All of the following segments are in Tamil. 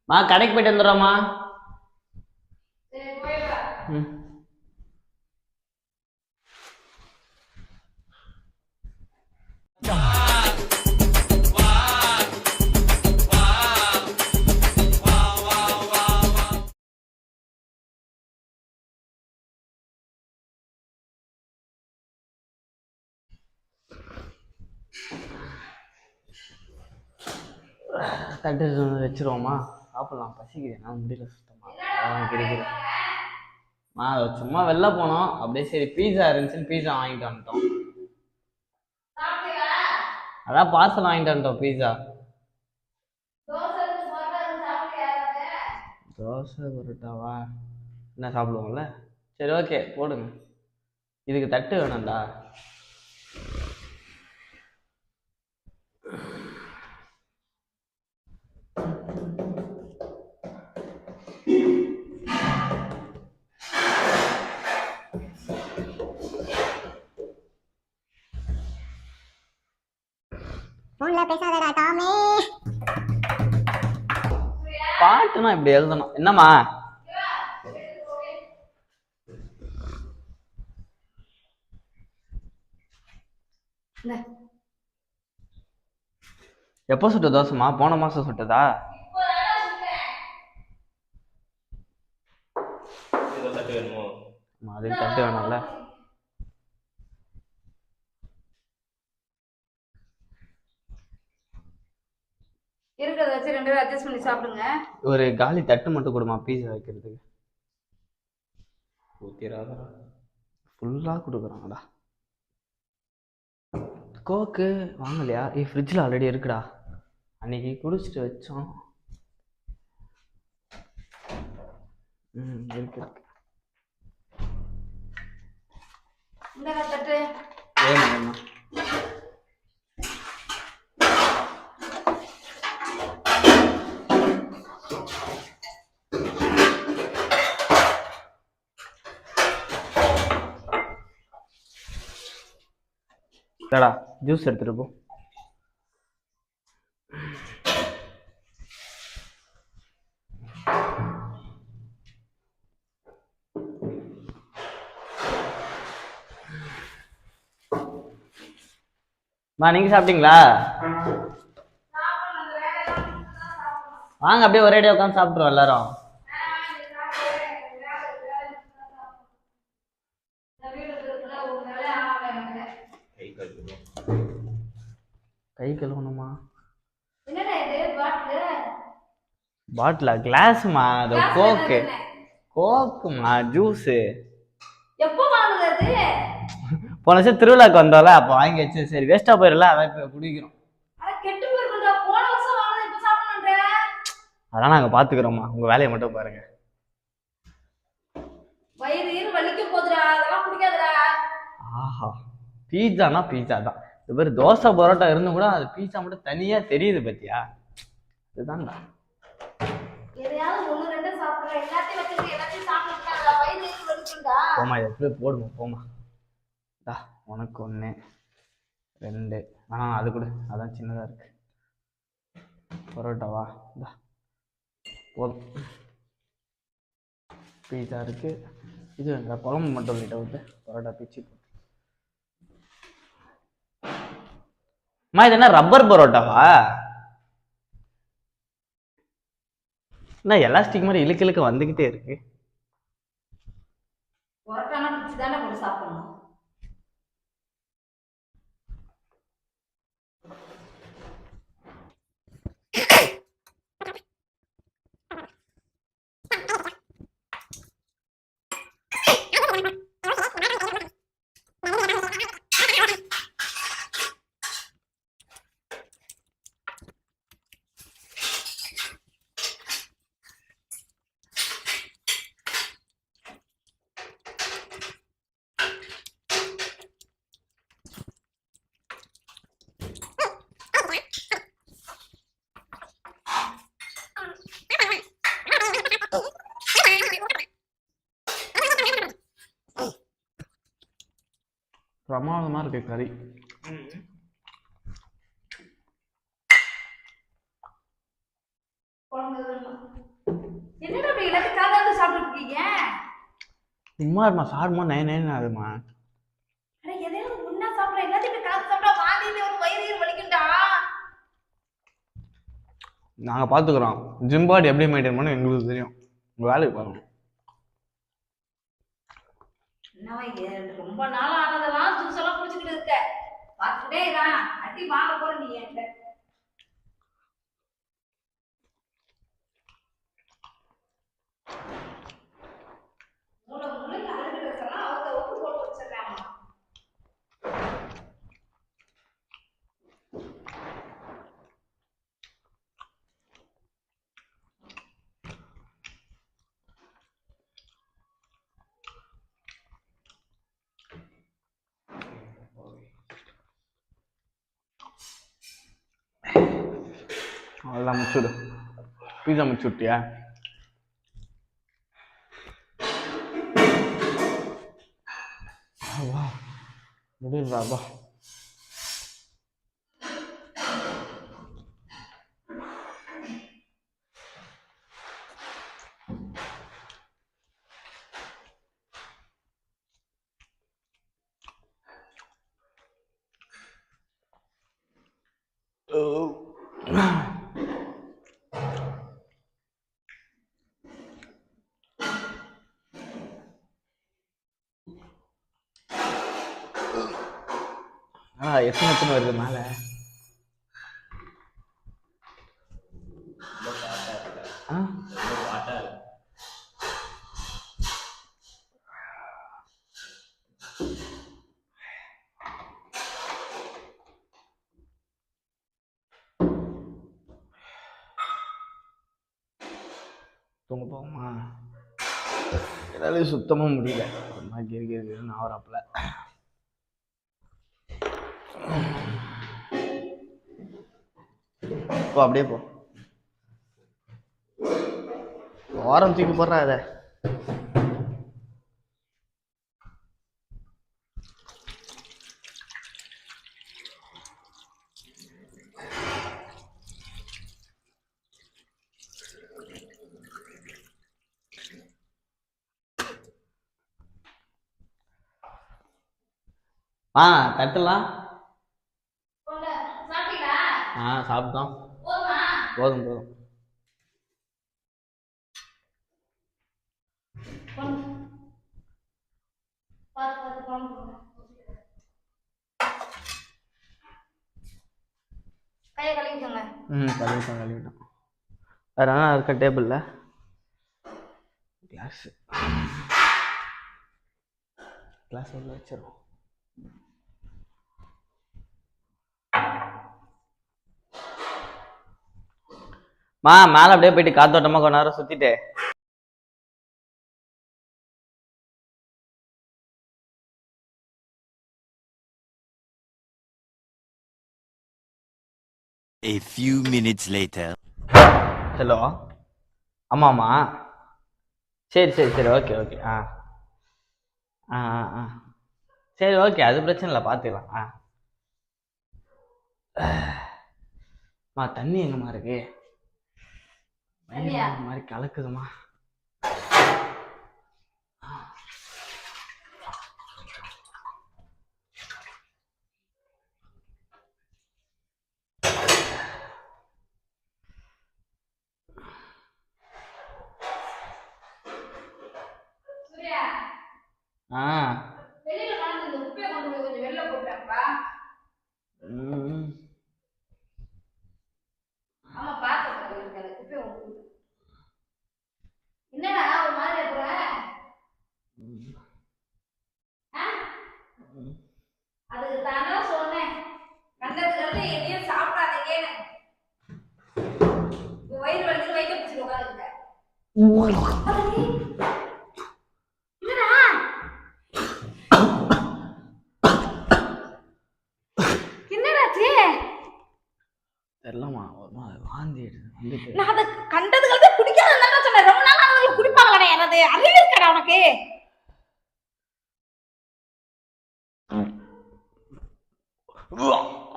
மா கடைக்கு போயிட்டு வந்துடுறோம்மா. தட்டு வச்சிருவோமா, சாப்பிடலாம். பசிக்குது, நான் முடியல சுத்தமா. கிடைக்குது சும்மா வெளில போனோம் அப்படியே. சரி பீஸா இருந்துச்சுன்னு பீஸா வாங்கிட்டு வந்துட்டோம். அதான் பார்சல் வாங்கிட்டு வந்துட்டோம் பீஸா. தோசை பரோட்டாவா என்ன சாப்பிடுவோம்ல. சரி ஓகே போடுங்க. இதுக்கு தட்டு வேணும்டா. பாட்டுனா இப்படி எழுதணும். என்னம்மா எப்போ சுட்ட தோசைமா? போன மாசம் சுட்டதா? அதுக்கு தட்டு வேணும்ல. இருக்கிறத வச்சு 2 பேரும் அட்ஜஸ்ட் பண்ணி சாப்பிடுங்க. ஒரு காலி தட்டு மட்டும் கொடுமா பீஸா வைக்கிறதுக்கு. ஊத்திராதா, ஃபுல்லாக கொடுக்குறாங்கடா. கோக்கு வாங்கலையா? ஃப்ரிட்ஜில் ஆல்ரெடி இருக்குடா, அன்னைக்கு குடிச்சிட்டு வச்சோம். இருக்கு. இந்த தட்டு வேணுமா? டா ஜூஸ் எடுத்துட்டு போ. நீங்க சாப்பிட்டீங்களா? வாங்க அப்படியே ஒரே அடியா உட்காந்து சாப்பிட்டுருவோம் எல்லாரும். கை கழுவணுமா? பாட்டிலா? கிளாஸ்மா. அது கோக்கு. கோக்குமா ஜூஸு. எப்போ வாங்குறது? போன வருஷம் திருவிழாக்கு வந்தோம்ல, அப்போ வாங்கி வச்சு. சரி வேஸ்டா போயிடல, அதான் இப்போ குடிக்கிறோம். அதெல்லாம் நாங்க பாத்துக்கிறோம்மா, உங்க வேலையை மட்டும் பாருங்க. ஆஹா, பீட்சானா பீட்சா தான். இது பேர் தோசை பரோட்டா இருந்தும் கூட அது பீட்சா மட்டும் தனியா தெரியுது பத்தியா? இதுதான்டா. போமா எப்படி போடுமா போமா. உனக்கு 1 2 அது கொடு, அதான் சின்னதா இருக்கு. பரோட்டாவா? போதும். பீஸா இருக்கு. இது இந்த குழம்பு மட்டும் லைட்டாக விட்டு பரோட்டா பிச்சு போட்டு. இது என்ன ரப்பர் பரோட்டாவா? என்ன எலாஸ்டிக் மாதிரி இழுக்க இழுக்க வந்துகிட்டே இருக்கு. பரோட்டானா பிச்சு தானே போட்டு சாப்பிடணும். பிரமாதமா இருக்கு கறி. சும்மா இருமா சாருமா நைன் ஆகுமா. அட எதையாவது முன்னா சாப்பிட எல்லாத்தையும் இப்படி கலந்து சாப்பிட்டா வாந்தி ஒரு வயிறு வலிக்கும்டா. நாங்கள் பார்த்துக்குறோம். ஜிம் பாடி எப்படி மெயின்டைன் பண்ணணும் எங்களுக்கு தெரியும். உங்கள் வேலைக்கு பாருங்க. என்னவா இது ரொம்ப நாள் ஆனதெல்லாம் ஜூஸ் எல்லாம் குடிச்சுக்கிட்டு இருக்க. பார்த்துக்கிட்டே இருக்கான் அடி வாங்க போற நீ என்கிட்ட. மூளை மூளைக்கு அழுகிறதெல்லாம் அவங்க ஒப்பு போட்டு வச்சிடறாங்க. அதெல்லாம் முடிச்சுடு. பீஸா முடிச்சு விட்டியா? முடியலப்பா. எத்தனை வருது மேலே? தூங்க போகுமா? என்னால சுத்தமாக முடியல. கிருன்னு ஆவறாப்புல. போ அப்படியே போ. வாரம் தூக்கி போடுறா இதை. தட்டலாம். சாப்பிட்டோம். போதும். கழுவிட்டோம். வேற என்ன இருக்க டேபிள்ல? கிளாஸ் உள்ள வச்சிருவோம். மேல அப்படியே போயிட்டு காத்தோட்டமா கொஞ்ச நேரம் சுத்திட்டு A few minutes later. Hello. ஆமாம்மா. சரி ஓகே. சரி ஓகே, அது பிரச்சனை இல்லை, பார்த்துக்கலாம். தண்ணி எங்கம்மா இருக்கு? மாதிரி கலக்குதுமா. அதுக்கு தானே சொன்னேன், கண்டதுக்கு எதையும் சாப்பிடாதீங்கன்னு. வயிறு வலிக்கு வயிற்று பிடிச்சி உட்காந்துருக்க. என்னடாச்சு? தெரியலமா, வாந்தி நான் அதை கண்டதுக்கு குடிக்காத சொன்னேன். ரொம்ப நாள் அவங்களுக்கு குடிப்பாங்களே, எனது அறிவு இருக்கடா உனக்கு.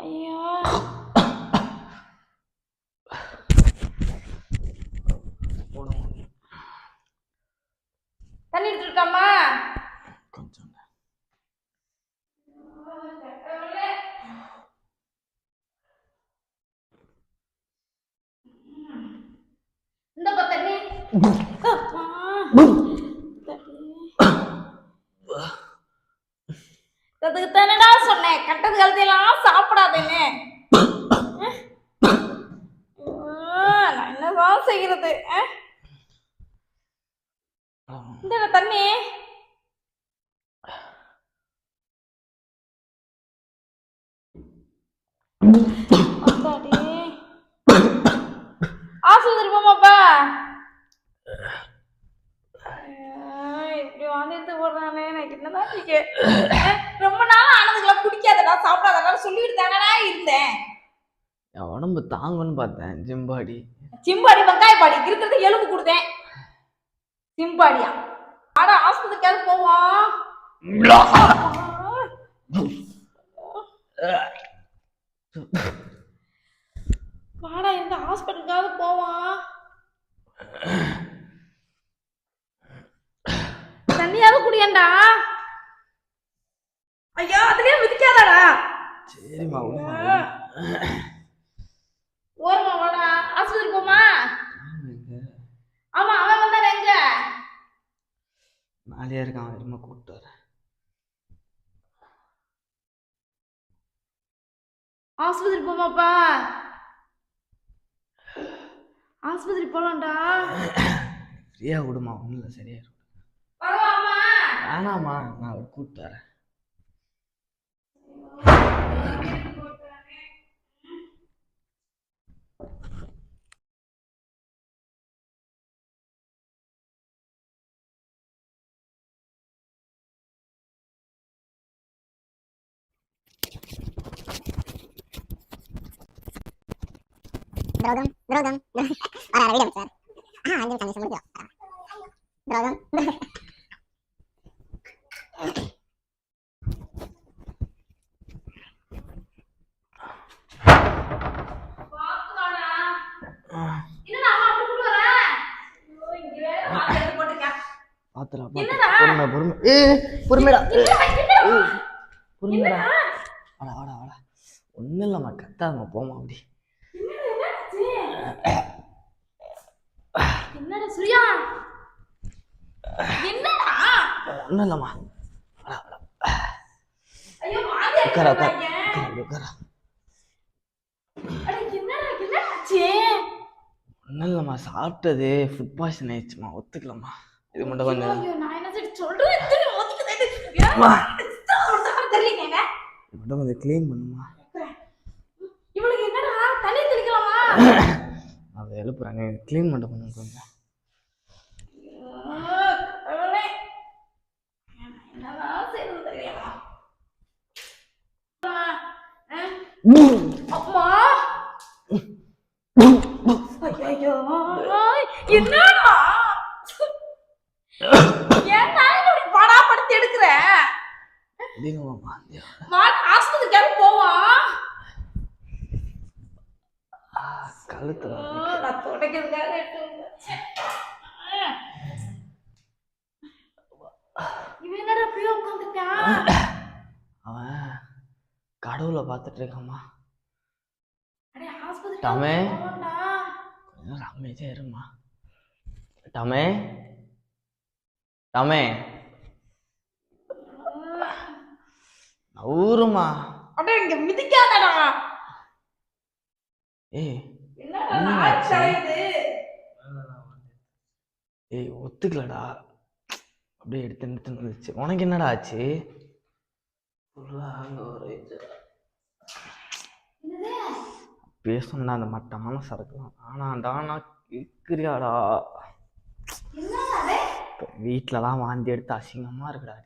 ஐயோ, தண்ணி எடுத்துட்டாமா? அதுக்கு தானடா சொன்னேன் கட்டது கழுத்தையெல்லாம் சாப்பிடாதேன்னு. நான் என்னதான் செய்யறது? இந்த தண்ணி ஆஸ்பத்திரி போமாப்பா. இப்படி வாந்திட்டு போடுறானே எனக்கு என்னதான் ரொம்ப நாள் ஆனதுக்கெல்லாம் குடிக்காதடா சாப்பிடாதடா சொல்லிட்டு தானடா இருந்தேன். என் உடம்பு தாங்குன்னு பார்த்தேன். சிம்பாடி வெங்காயப்பாடி இருக்கிறது எலும்பு கொடுத்தேன். சிம்பாடியா ஆடா ஆஸ்பத்திரிக்காவது போவோம். வாடா இந்த ஹாஸ்பிட்டலுக்காவது போவோம். தண்ணியாவது குடியேண்டா. ஐயோ அதுலயே மிதிக்காதடா. சரிம்மா ஓரமா வாடா ஆஸ்பத்திரி போமா. ஆமா அவன் வந்தானே எங்க நாளையா இருக்கான். இருமா கூப்பிட்டு வரேன். ஆஸ்பத்திரி போமாப்பா. ஆஸ்பத்திரி போலாம்டா. ஃப்ரீயா விடுமா ஒன்றும் இல்லை சரியா இருக்கும். வேணாம்மா நான் அவர் கூப்பிட்டு வரேன். Drogam. Ada video besar. Anjing kami semua. Drogam. பொறுமைடா. ஒன்னும் இல்லம்மா கத்தாதம்மா போமா அப்படி. என்னடா சூர்யா என்னடா ஒன்னும் இல்லம்மா. ஐயோ வாந்தி உட்கார என்னடா என்னாச்சு? ஒன்னும் இல்லம்மா சாப்பிட்டது ஃபுட் பாய்சன் ஆயிடுச்சுமா. ஒத்துக்கலாமா? இது மட்டும் கொஞ்சம் நான் என்ன சொல்றேன் தெரியலங்க. இது மட்டும் கொஞ்சம் க்ளீன் பண்ணுமா. இவனுக்கு என்னடா தண்ணி தெளிக்கலாமா? அதை எழுப்புறாங்க க்ளீன் மட்டும் பண்ணுங்க கொஞ்சம். என்னதான் செய்யறது தெரியல. அம்மா ஐயோ என்னடா ஏன் நான் இப்படி படாபடுத்தி எடுக்கிறேன்? ஆஸ்பத்திரிக்காக போவான். கழுத்து நான் தொடக்கிறதுக்காக இவன் என்னடா அப்படியே உட்காந்துட்டான்? அவன் கடவுளை பார்த்துட்டு இருக்காம்மா. அடே ஆஸ்பத்திரி டாமே போவான்டா. கொஞ்சம் அமைதியா இருமா. டாமே டாமே ஊருமா. அட இங்க மிதிக்காதடா. என்னடா ஆச்சு இது? ஒத்துக்கலடா. அப்படியே எடுத்து வந்துச்சு. உனக்கு என்னடா ஆச்சு? பேசணும்னா அந்த மட்டமான சரக்குலாம் ஆனாண்டானா கேட்குறியாடா? வீட்டிலலாம் வாந்தி எடுத்து அசிங்கமா இருக்குடா.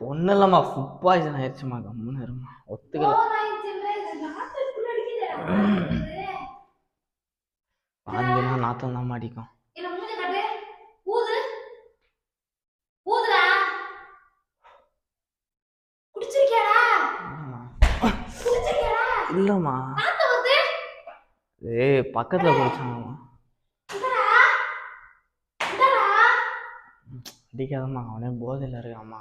ஒன்றும் இல்லைம்மா ஃபுட் பாய்சன் ஆயிடுச்சுமா. கம்முன்னு இருமா. ஒத்துக்கல. வாந்தினா நாத்தம் தான் மாட்டிக்கும். இல்லம்மா பக்கத்துல குடிச்சாங்கம்மா. அடிக்காதம்மா அவனே போதையில் இருக்காம்மா.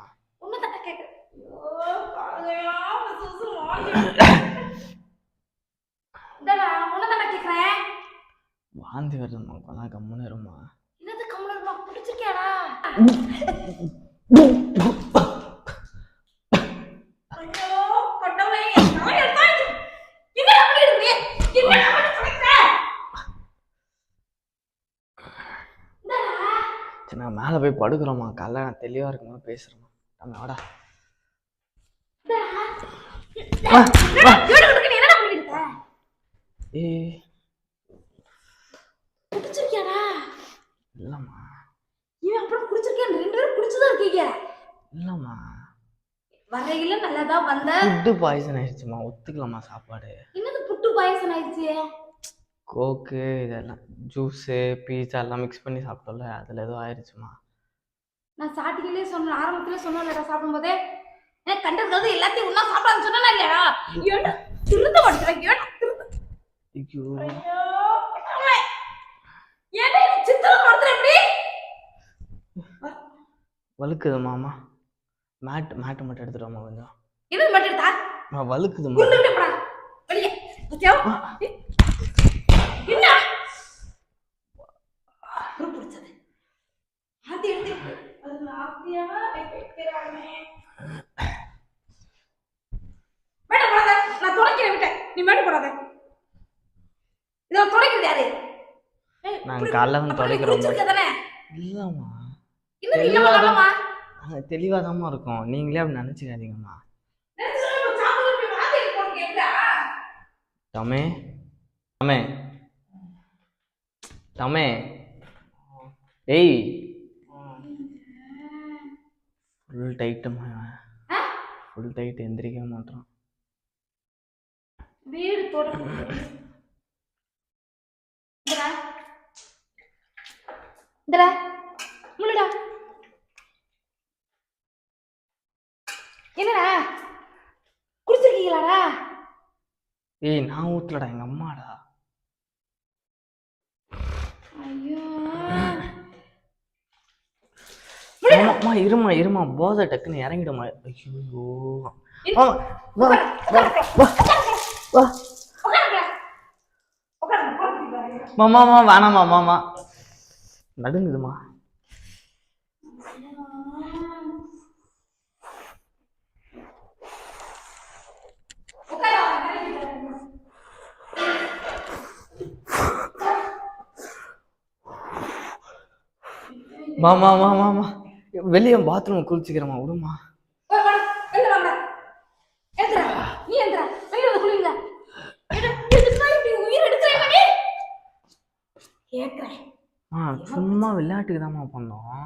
வாந்தி வருதும்மா கொஞ்சம் கம்முன்னு இருமா. என்னது கம்முனு பிடிச்சிருக்கியாடா? ஐயோ கடவுளே நான் எடுத்தா என்ன பண்ணிடுறீ? என்ன பண்ணி சொல்லுங்க? என்னடா? சரி நான் மேலே போய் படுக்கிறோம்மா. காலைல நான் தெளிவாக இருக்கும்போது பேசுகிறேம்மா. நம்ம வாடா. என்னடா பண்ணிருக்க? ஏய் பிடிச்சிருக்கியாடா? இல்லைம்மா இவன் அப்புறம் குடிச்சிருக்கேன். 2 பேரும் குடிச்சுதான் இருக்கீங்க. இல்லைம்மா வரையில நல்லதா வந்த ஃபுட்டு பாய்சன் ஆயிடுச்சுமா. ஒத்துக்கலாமா சாப்பாடு? என்னது புட்டு பாயசம் ஆயிடுச்சு? கோக்கு இதெல்லாம் ஜூஸு பீஸா எல்லாம் மிக்ஸ் பண்ணி சாப்பிட்டோம்ல, அதில் ஏதோ ஆயிடுச்சுமா. நான் ஸ்டார்டிங்லேயே சொன்ன ஆரம்பத்திலே சொன்னேன்டா சாப்பிடும்போதே கண்டது எல்லாத்தையும் ஒன்றா சாப்பிடான்னு சொன்னா இல்லையாடா? ஏடா திருந்த மாட்டேங்கிறேன். ஏடா திருந்த. ஐயோ ஐயோ ஏடா சித்திரம் நடத்துற எப்படி? வழுக்குதுமாம்மா. மேட்டு மட்டும் எடுத்துட்டோம்மா கொஞ்சம். இது மட்டும் எடுத்தா வழுக்குதுமா. குண்டு போடா வெளியே. என்ன பிடிச்சது ஆத்தி எடுத்து அது ஆத்தியா கேட்கிறானே. மேட போடாத. நான் துடைக்கிறேன் விட்டேன். நீ மேட போடாத. இத துடைக்கிறது யாரு? நாங்கள் காலைல வந்து துடைக்கிறோம். தானே இல்லைம்மா இன்னும் இல்ல பண்ணலாமா? நாங்கள் தெளிவாக தான்மா இருக்கோம். நீங்களே அப்படி நினச்சிக்காதீங்கம்மா. தமே தமே தமே ஏய் ஃபுல் டைட்டுமா. ஃபுல் டைட் எந்திரிக்க மாட்டோம். வீடு தோட இந்தடா முள்ளடா. என்னடா குடிச்சிருக்கீங்களாடா? ஏய் நான் ஊத்தலடா, எங்க அம்மாடா. ஐயோ அம்மா இருமா போதை டக்குன்னு இறங்கிடுமா. ஐயோ மாமா வேணாமா மாமா நடுங்குதுமா. மாமா வெளியே பாத்ரூம் குளிச்சுக்கிறேம்மா விடுமா. சும்மா விளையாட்டுக்கு தான்மா பண்ணோம்.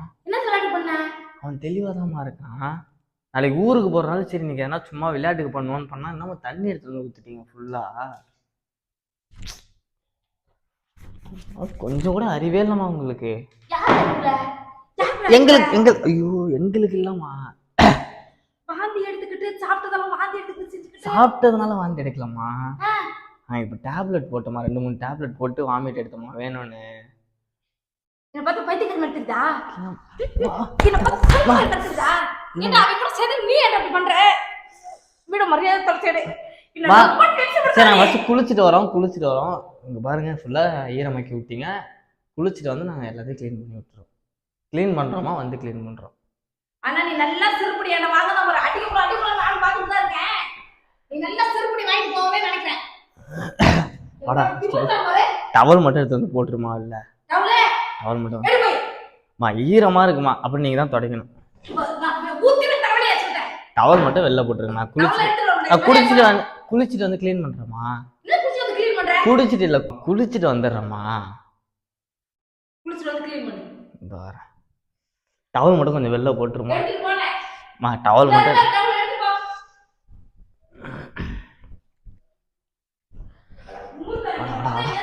அவன் தெளிவாதாம்மா இருக்கான். நாளைக்கு ஊருக்கு போறதுனால சரி நீங்க எதனா சும்மா விளையாட்டுக்கு பண்ணுவோன்னு பண்ணா என்னமோ தண்ணி எடுத்து வந்து ஊத்துட்டீங்க ஃபுல்லா. கொஞ்சம் கூட அறிவே இல்லம்மா உங்களுக்கு. எங்களுக்கு இல்லம்மா. சாப்பிட்டதுனால வாந்தி எடுக்கலாமா? இப்ப டேப்லெட் போட்டோமா, 2-3 டேப்லெட் போட்டு வாமிட் எடுத்தோமா வேணும்னு. குளிச்சுட்டு வரோம் இங்க பாருங்க ஃபுல்லா ஈரமாக்கி விட்டீங்க. குளிச்சுட்டு வந்து நாங்க எல்லாத்தையும் கிளீன் பண்ணி விட்டுறோம். கிளீன் பண்றோமா வந்து கிளீன் பண்றோம். ஆனா நீ நல்லா சிறுபடி என்ன வாங்க தான் ஒரு அடிக்க நான் பாத்துட்டு தான் இருக்கேன். நீ நல்லா சிறுபடி வாங்கிட்டு போவே நினைக்கிறேன். வாடா டவல் மட்டும் எடுத்து வந்து போட்டுருமா. இல்ல டவல் மட்டும் ஈரமா இருக்குமா, அப்படி நீங்க தான் துடைக்கணும். டவல் மட்டும் வெளில போட்டுருங்க. நான் குளிச்சுட்டு வந்து கிளீன் பண்றேமா. குளிச்சுட்டு வந்துடுறேம்மா. இந்த வரேன். டவல் மட்டும் கொஞ்சம் வெளில போட்டுருமா. டவல் மட்டும் வாடா